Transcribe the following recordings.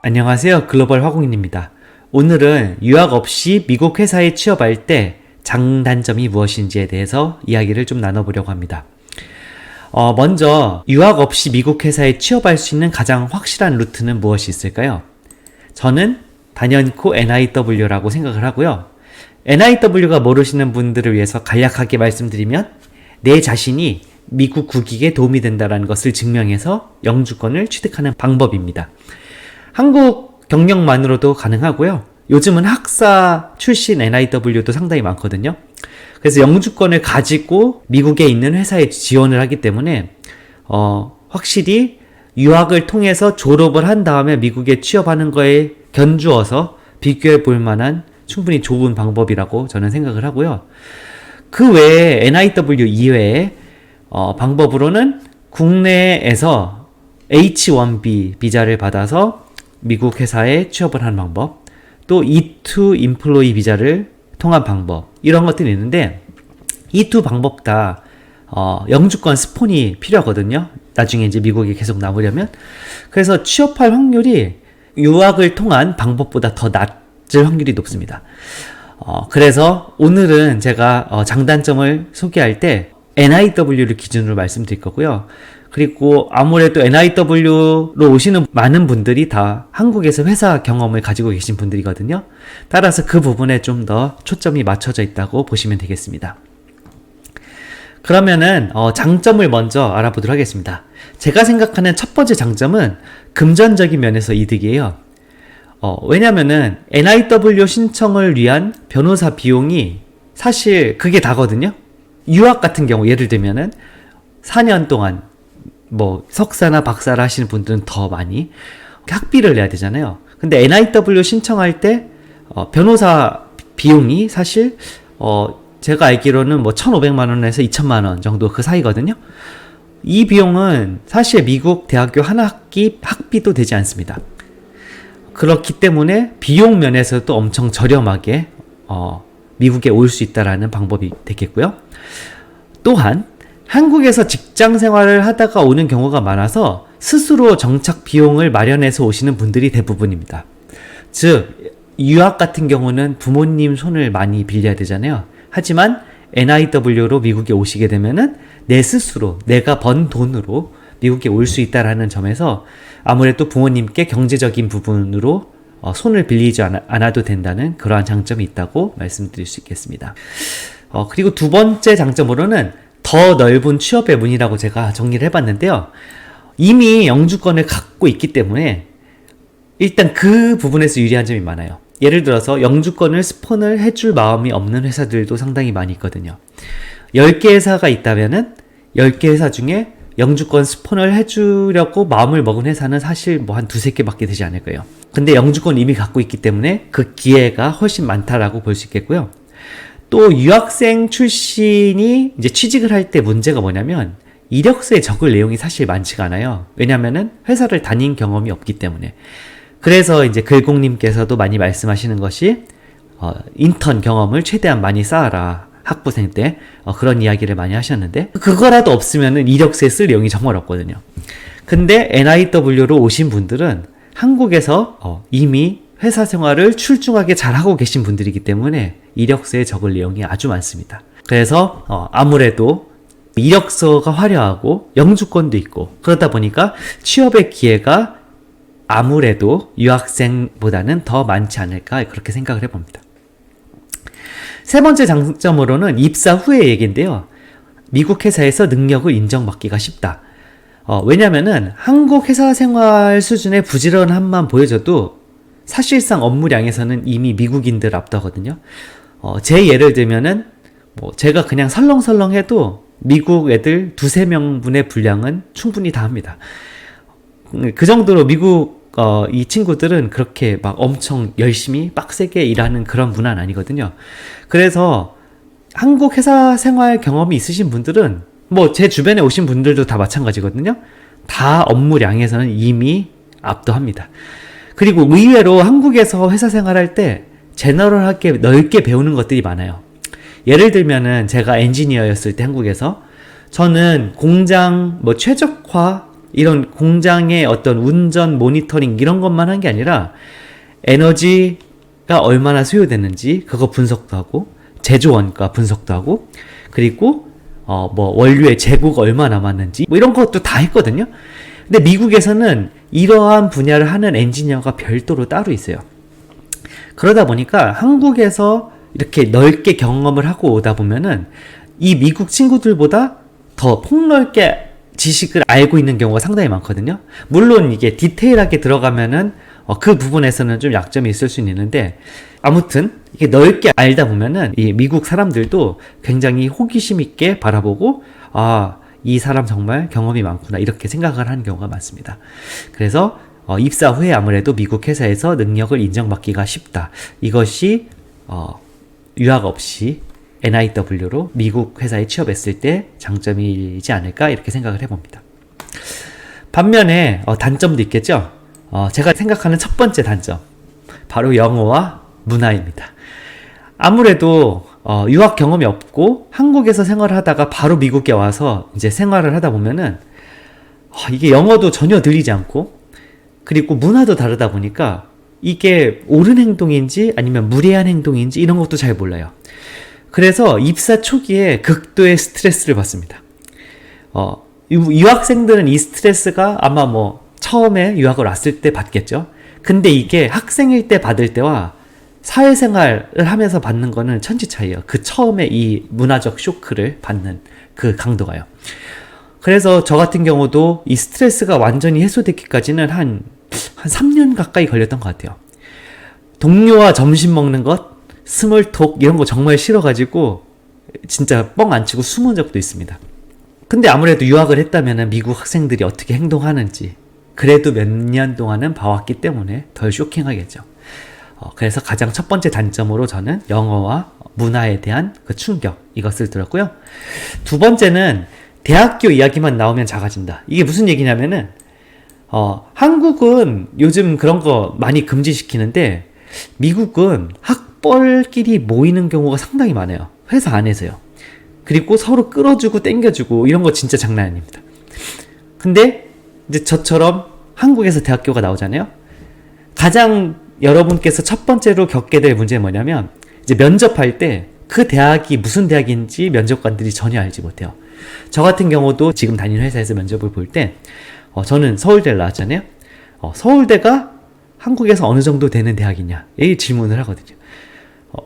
안녕하세요. 글로벌 화공인입니다. 오늘은 유학 없이 미국 회사에 취업할 때 장단점이 무엇인지에 대해서 이야기를 좀 나눠보려고 합니다. 먼저 유학 없이 미국 회사에 취업할 수 있는 가장 확실한 루트는 무엇이 있을까요? 저는 단연코 NIW라고 생각을 하고요. NIW가 모르시는 분들을 위해서 간략하게 말씀드리면 내 자신이 미국 국익에 도움이 된다는 것을 증명해서 영주권을 취득하는 방법입니다. 한국 경력만으로도 가능하고요. 요즘은 학사 출신 NIW도 상당히 많거든요. 그래서 영주권을 가지고 미국에 있는 회사에 지원을 하기 때문에 확실히 유학을 통해서 졸업을 한 다음에 미국에 취업하는 거에 견주어서 비교해 볼 만한 충분히 좋은 방법이라고 저는 생각을 하고요. 그 외에 NIW 이외에 방법으로는 국내에서 H-1B 비자를 받아서 미국 회사에 취업을 하는 방법, 또 E2 임플로이 비자를 통한 방법, 이런 것들이 있는데 이 두 방법 다 영주권 스폰이 필요하거든요. 나중에 이제 미국에 계속 남으려면. 그래서 취업할 확률이 유학을 통한 방법보다 더 낮을 확률이 높습니다. 그래서 오늘은 제가 장단점을 소개할 때 NIW를 기준으로 말씀드릴 거고요. 그리고 아무래도 NIW로 오시는 많은 분들이 다 한국에서 회사 경험을 가지고 계신 분들이거든요. 따라서 그 부분에 좀 더 초점이 맞춰져 있다고 보시면 되겠습니다. 그러면은 장점을 먼저 알아보도록 하겠습니다. 제가 생각하는 첫 번째 장점은 금전적인 면에서 이득이에요. 왜냐면은 NIW 신청을 위한 변호사 비용이 사실 그게 다거든요. 유학 같은 경우 예를 들면은 4년 동안 석사나 박사를 하시는 분들은 더 많이 학비를 내야 되잖아요. 근데 NIW 신청할 때 변호사 비용이 사실 제가 알기로는 1,500만 원에서 2,000만 원 정도 그 사이거든요. 이 비용은 사실 미국 대학교 한 학기 학비도 되지 않습니다. 그렇기 때문에 비용 면에서도 엄청 저렴하게 미국에 올 수 있다라는 방법이 되겠고요. 또한 한국에서 직장 생활을 하다가 오는 경우가 많아서 스스로 정착 비용을 마련해서 오시는 분들이 대부분입니다. 즉, 유학 같은 경우는 부모님 손을 많이 빌려야 되잖아요. 하지만 NIW로 미국에 오시게 되면은 내 스스로 내가 번 돈으로 미국에 올 수 있다라는 점에서 아무래도 부모님께 경제적인 부분으로 손을 빌리지 않아도 된다는 그러한 장점이 있다고 말씀드릴 수 있겠습니다. 그리고 두 번째 장점으로는 더 넓은 취업의 문이라고 제가 정리를 해봤는데요. 이미 영주권을 갖고 있기 때문에 일단 그 부분에서 유리한 점이 많아요. 예를 들어서 영주권을 스폰을 해줄 마음이 없는 회사들도 상당히 많이 있거든요. 10개 회사가 있다면은 10개 회사 중에 영주권 스폰을 해주려고 마음을 먹은 회사는 사실 한 두세 개밖에 되지 않을 거예요. 근데 영주권 이미 갖고 있기 때문에 그 기회가 훨씬 많다라고 볼 수 있겠고요. 또 유학생 출신이 이제 취직을 할 때 문제가 뭐냐면 이력서에 적을 내용이 사실 많지가 않아요. 왜냐면은 회사를 다닌 경험이 없기 때문에. 그래서 이제 글공님께서도 많이 말씀하시는 것이 인턴 경험을 최대한 많이 쌓아라. 학부생 때 그런 이야기를 많이 하셨는데 그거라도 없으면은 이력서에 쓸 내용이 정말 없거든요. 근데 NIW로 오신 분들은 한국에서 이미 회사 생활을 출중하게 잘하고 계신 분들이기 때문에 이력서에 적을 내용이 아주 많습니다. 그래서 아무래도 이력서가 화려하고 영주권도 있고 그러다 보니까 취업의 기회가 아무래도 유학생보다는 더 많지 않을까 그렇게 생각을 해봅니다. 세 번째 장점으로는 입사 후의 얘기인데요. 미국 회사에서 능력을 인정받기가 쉽다. 왜냐면은 한국 회사 생활 수준의 부지런함만 보여줘도 사실상 업무량에서는 이미 미국인들 앞서거든요. 제 예를 들면은 제가 그냥 설렁설렁 해도 미국 애들 두세 명분의 분량은 충분히 다 합니다. 그 정도로 미국 이 친구들은 그렇게 막 엄청 열심히 빡세게 일하는 그런 문화는 아니거든요. 그래서 한국 회사 생활 경험이 있으신 분들은 제 주변에 오신 분들도 다 마찬가지거든요. 다 업무량에서는 이미 압도합니다. 그리고 의외로 한국에서 회사 생활할 때 제너럴하게 넓게 배우는 것들이 많아요. 예를 들면은 제가 엔지니어였을 때 한국에서 저는 공장 최적화 이런 공장의 어떤 운전 모니터링 이런 것만 한 게 아니라 에너지가 얼마나 소요되는지 그거 분석도 하고 제조 원가 분석도 하고 그리고 뭐 원료의 재고가 얼마 남았는지 뭐 이런 것도 다 했거든요. 근데 미국에서는 이러한 분야를 하는 엔지니어가 별도로 따로 있어요. 그러다 보니까 한국에서 이렇게 넓게 경험을 하고 오다 보면은 이 미국 친구들보다 더 폭넓게 지식을 알고 있는 경우가 상당히 많거든요. 물론 이게 디테일하게 들어가면은 그 부분에서는 좀 약점이 있을 수는 있는데 아무튼 이게 넓게 알다 보면은 이 미국 사람들도 굉장히 호기심 있게 바라보고 이 사람 정말 경험이 많구나 이렇게 생각을 하는 경우가 많습니다. 그래서 입사 후에 아무래도 미국 회사에서 능력을 인정받기가 쉽다. 이것이 유학 없이 NIW로 미국 회사에 취업했을 때 장점이지 않을까 이렇게 생각을 해봅니다. 반면에 단점도 있겠죠. 제가 생각하는 첫 번째 단점 바로 영어와 문화입니다. 아무래도 유학 경험이 없고 한국에서 생활을 하다가 바로 미국에 와서 이제 생활을 하다 보면은 이게 영어도 전혀 들리지 않고 그리고 문화도 다르다 보니까 이게 옳은 행동인지 아니면 무례한 행동인지 이런 것도 잘 몰라요. 그래서 입사 초기에 극도의 스트레스를 받습니다. 유학생들은 이 스트레스가 아마 뭐 처음에 유학을 왔을 때 받겠죠. 근데 이게 학생일 때 받을 때와 사회생활을 하면서 받는 거는 천지 차이예요. 그 처음에 이 문화적 쇼크를 받는 그 강도가요. 그래서 저 같은 경우도 이 스트레스가 완전히 해소되기까지는 한 3년 가까이 걸렸던 것 같아요. 동료와 점심 먹는 것, 스몰톡 이런 거 정말 싫어가지고 진짜 뻥 안 치고 숨은 적도 있습니다. 근데 아무래도 유학을 했다면 미국 학생들이 어떻게 행동하는지 그래도 몇 년 동안은 봐왔기 때문에 덜 쇼킹하겠죠. 그래서 가장 첫 번째 단점으로 저는 영어와 문화에 대한 그 충격 이것을 들었고요. 두 번째는 대학교 이야기만 나오면 작아진다. 이게 무슨 얘기냐면은 한국은 요즘 그런 거 많이 금지시키는데 미국은 학벌끼리 모이는 경우가 상당히 많아요. 회사 안에서요. 그리고 서로 끌어주고 땡겨주고 이런 거 진짜 장난 아닙니다. 근데 이제 저처럼 한국에서 대학교가 나오잖아요. 가장 여러분께서 첫 번째로 겪게 될 문제는 뭐냐면 이제 면접할 때 그 대학이 무슨 대학인지 면접관들이 전혀 알지 못해요. 저 같은 경우도 지금 다니는 회사에서 면접을 볼 때 저는 서울대를 나왔잖아요. 서울대가 한국에서 어느 정도 되는 대학이냐 이 질문을 하거든요.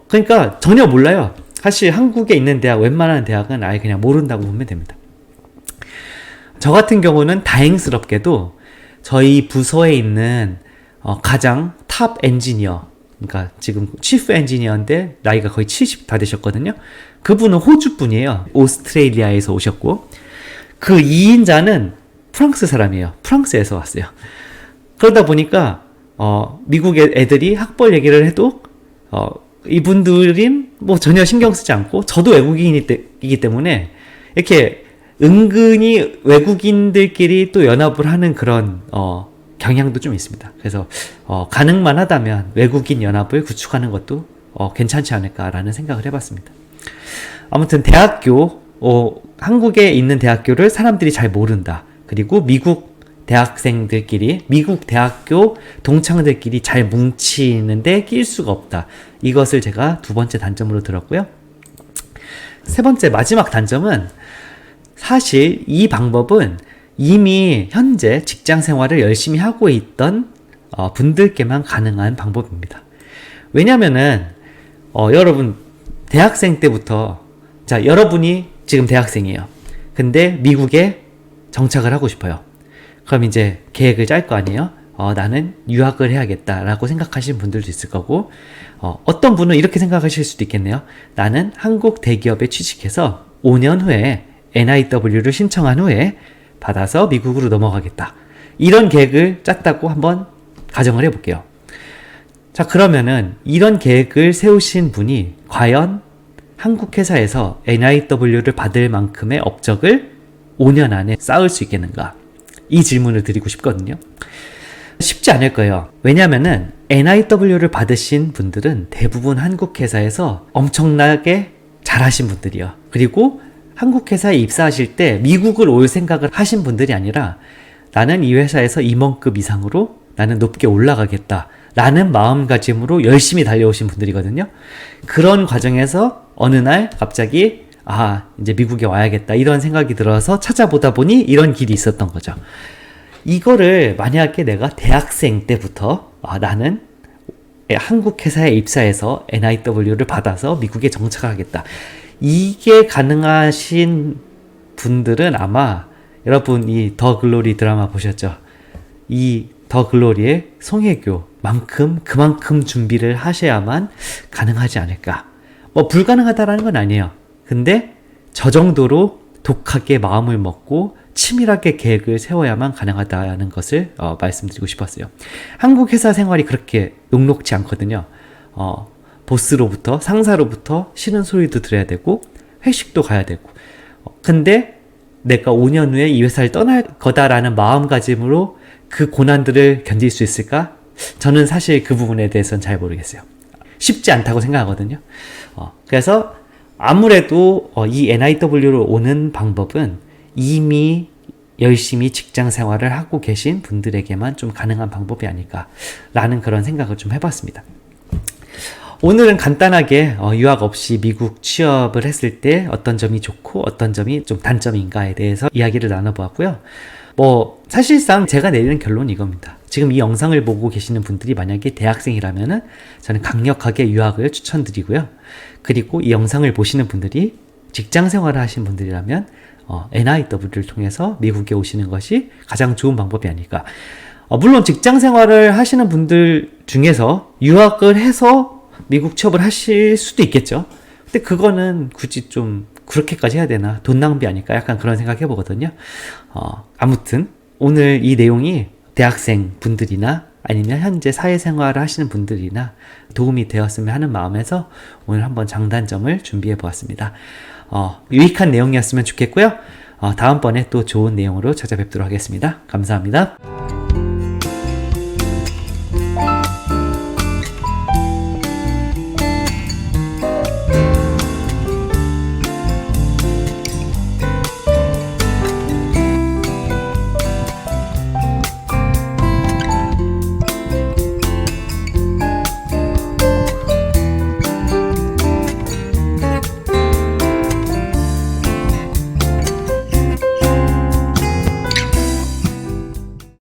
그러니까 전혀 몰라요. 사실 한국에 있는 대학 웬만한 대학은 아예 그냥 모른다고 보면 됩니다. 저 같은 경우는 다행스럽게도 저희 부서에 있는 가장 탑 엔지니어, 그러니까 지금 치프 엔지니어인데 나이가 거의 70 다 되셨거든요. 그분은 호주 분이에요. 오스트레일리아에서 오셨고 그 2인자는 프랑스 사람이에요. 프랑스에서 왔어요. 그러다 보니까 미국의 애들이 학벌 얘기를 해도 이분들은 뭐 전혀 신경 쓰지 않고 저도 외국인이기 때문에 이렇게 은근히 외국인들끼리 또 연합을 하는 그런 경향도 좀 있습니다. 그래서 가능만 하다면 외국인 연합을 구축하는 것도 괜찮지 않을까라는 생각을 해봤습니다. 아무튼 대학교, 한국에 있는 대학교를 사람들이 잘 모른다. 그리고 미국 대학생들끼리, 미국 대학교 동창들끼리 잘 뭉치는데 낄 수가 없다. 이것을 제가 두 번째 단점으로 들었고요. 세 번째 마지막 단점은 사실 이 방법은 이미 현재 직장 생활을 열심히 하고 있던 분들께만 가능한 방법입니다. 왜냐면은 여러분 대학생 때부터 자 여러분이 지금 대학생이에요. 근데 미국에 정착을 하고 싶어요. 그럼 이제 계획을 짤 거 아니에요? 나는 유학을 해야겠다라고 생각하시는 분들도 있을 거고 어떤 분은 이렇게 생각하실 수도 있겠네요. 나는 한국 대기업에 취직해서 5년 후에 NIW를 신청한 후에 받아서 미국으로 넘어가겠다. 이런 계획을 짰다고 한번 가정을 해볼게요. 자, 그러면은 이런 계획을 세우신 분이 과연 한국 회사에서 NIW를 받을 만큼의 업적을 5년 안에 쌓을 수 있겠는가? 이 질문을 드리고 싶거든요. 쉽지 않을 거예요. 왜냐면은 NIW를 받으신 분들은 대부분 한국 회사에서 엄청나게 잘하신 분들이요. 그리고 한국 회사에 입사하실 때 미국을 올 생각을 하신 분들이 아니라 나는 이 회사에서 임원급 이상으로 나는 높게 올라가겠다 라는 마음가짐으로 열심히 달려오신 분들이거든요. 그런 과정에서 어느 날 갑자기 이제 미국에 와야겠다 이런 생각이 들어서 찾아보다 보니 이런 길이 있었던 거죠. 이거를 만약에 내가 대학생 때부터 나는 한국 회사에 입사해서 NIW를 받아서 미국에 정착하겠다. 이게 가능하신 분들은 아마 여러분 이 더 글로리 드라마 보셨죠? 이 더 글로리의 송혜교만큼 그만큼 준비를 하셔야만 가능하지 않을까. 뭐 불가능하다라는 건 아니에요. 근데 저 정도로 독하게 마음을 먹고 치밀하게 계획을 세워야만 가능하다는 것을 말씀드리고 싶었어요. 한국 회사 생활이 그렇게 녹록지 않거든요. 보스로부터 상사로부터 싫은 소리도 들어야 되고 회식도 가야 되고 근데 내가 5년 후에 이 회사를 떠날 거다라는 마음가짐으로 그 고난들을 견딜 수 있을까? 저는 사실 그 부분에 대해서는 잘 모르겠어요. 쉽지 않다고 생각하거든요. 그래서 아무래도 이 NIW로 오는 방법은 이미 열심히 직장 생활을 하고 계신 분들에게만 좀 가능한 방법이 아닐까라는 그런 생각을 좀 해봤습니다. 오늘은 간단하게 유학 없이 미국 취업을 했을 때 어떤 점이 좋고 어떤 점이 좀 단점인가에 대해서 이야기를 나눠보았고요. 사실상 제가 내리는 결론은 이겁니다. 지금 이 영상을 보고 계시는 분들이 만약에 대학생이라면은 저는 강력하게 유학을 추천드리고요. 그리고 이 영상을 보시는 분들이 직장 생활을 하신 분들이라면 NIW를 통해서 미국에 오시는 것이 가장 좋은 방법이 아닐까. 물론 직장 생활을 하시는 분들 중에서 유학을 해서 미국 취업을 하실 수도 있겠죠. 근데 그거는 굳이 좀 그렇게까지 해야 되나? 돈 낭비 아닐까? 약간 그런 생각 해보거든요. 아무튼 오늘 이 내용이 대학생 분들이나 아니면 현재 사회생활을 하시는 분들이나 도움이 되었으면 하는 마음에서 오늘 한번 장단점을 준비해 보았습니다. 유익한 내용이었으면 좋겠고요. 다음번에 또 좋은 내용으로 찾아뵙도록 하겠습니다. 감사합니다.